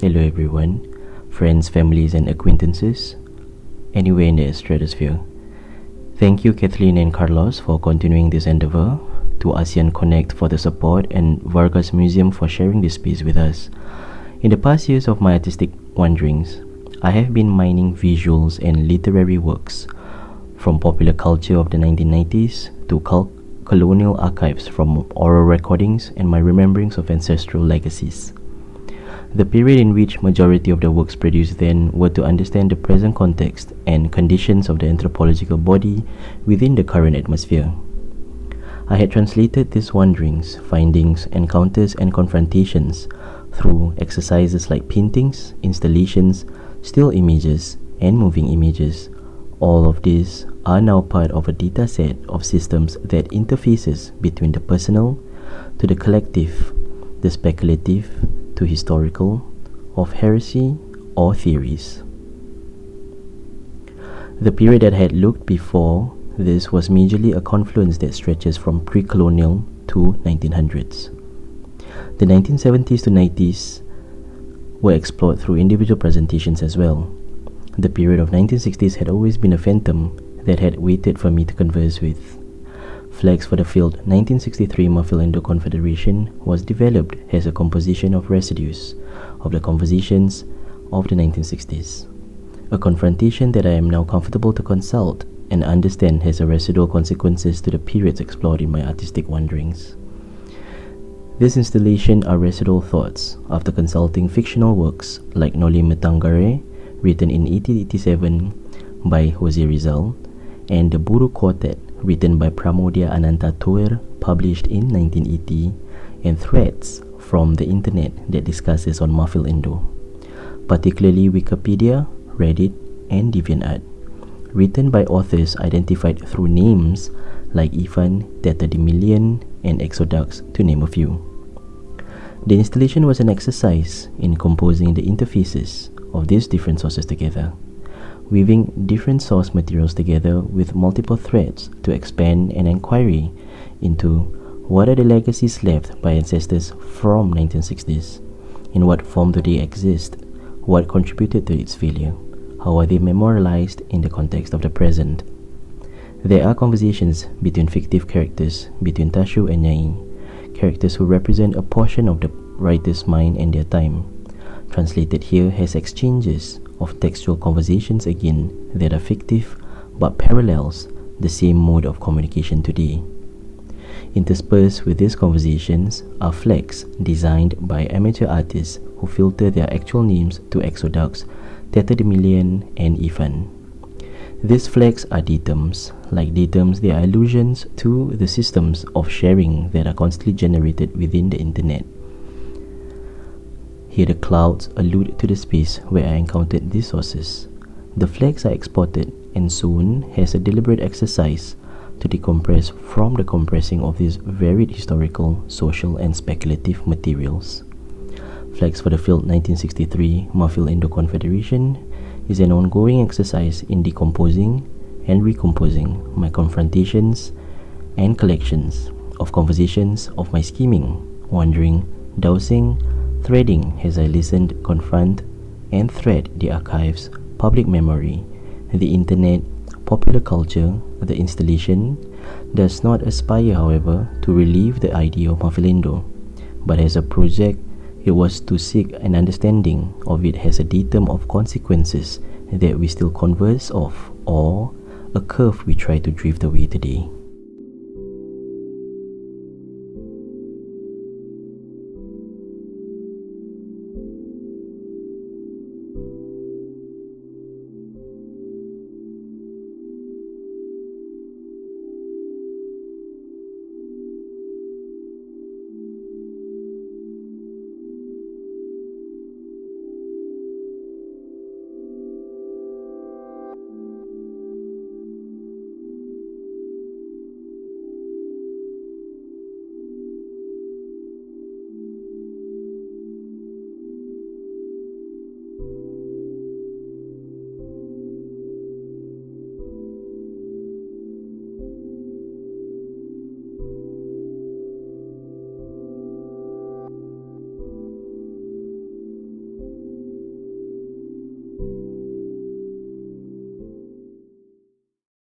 Hello everyone, friends, families and acquaintances, anywhere in the stratosphere. Thank you Kathleen and Carlos for continuing this endeavor, to ASEAN Connect for the support, and Vargas Museum for sharing this space with us. In the past years of my artistic wanderings, I have been mining visuals and literary works, from popular culture of the 1990s to colonial archives, from oral recordings and my rememberings of ancestral legacies. The period in which majority of the works produced then were to understand the present context and conditions of the anthropological body within the current atmosphere. I had translated these wanderings, findings, encounters and confrontations through exercises like paintings, installations, still images and moving images. All of these are now part of a data set of systems that interfaces between the personal to the collective, the speculative to historical, of heresy or theories. The period that I had looked before this was majorly a confluence that stretches from pre-colonial to 1900s. The 1970s to 90s were explored through individual presentations as well. The period of 1960s had always been a phantom that had waited for me to converse with. Flags for the field 1963 Maphilindo Confederation was developed as a composition of residues of the conversations of the 1960s. A confrontation that I am now comfortable to consult and understand has a residual consequences to the periods explored in my artistic wanderings. This installation are residual thoughts after consulting fictional works like Noli Me Tangere, written in 1887 by Jose Rizal, and the Buru Quartet, written by Pramodia Anantatoer, published in 1980, and threads from the internet that discusses on Maphilindo, particularly Wikipedia, Reddit, and DeviantArt, written by authors identified through names like Ivan, Tetadimilian, and Exodux, to name a few. The installation was an exercise in composing the interfaces of these different sources together, weaving different source materials together with multiple threads to expand an inquiry into what are the legacies left by ancestors from 1960s, in what form do they exist, what contributed to its failure, how are they memorialized in the context of the present. There are conversations between fictive characters, between Tashu and Nyai, characters who represent a portion of the writer's mind and their time. Translated here as exchanges of textual conversations again that are fictive but parallels the same mode of communication today. Interspersed with these conversations are flags designed by amateur artists who filter their actual names to Exodux, Tetadimilian, and Ivan. These flags are datums. Like datums, they are allusions to the systems of sharing that are constantly generated within the internet. Here the clouds allude to the space where I encountered these sources. The flags are exported and soon has a deliberate exercise to decompress from the compressing of these varied historical, social and speculative materials. Flags for the field 1963 Maphilindo Confederation is an ongoing exercise in decomposing and recomposing my confrontations and collections of conversations of my scheming, wandering, dowsing, threading as I listened, confront, and thread the archives, public memory, the internet, popular culture. The installation does not aspire, however, to relieve the idea of Maphilindo, but as a project, it was to seek an understanding of it as a datum of consequences that we still converse of, or a curve we try to drift away today.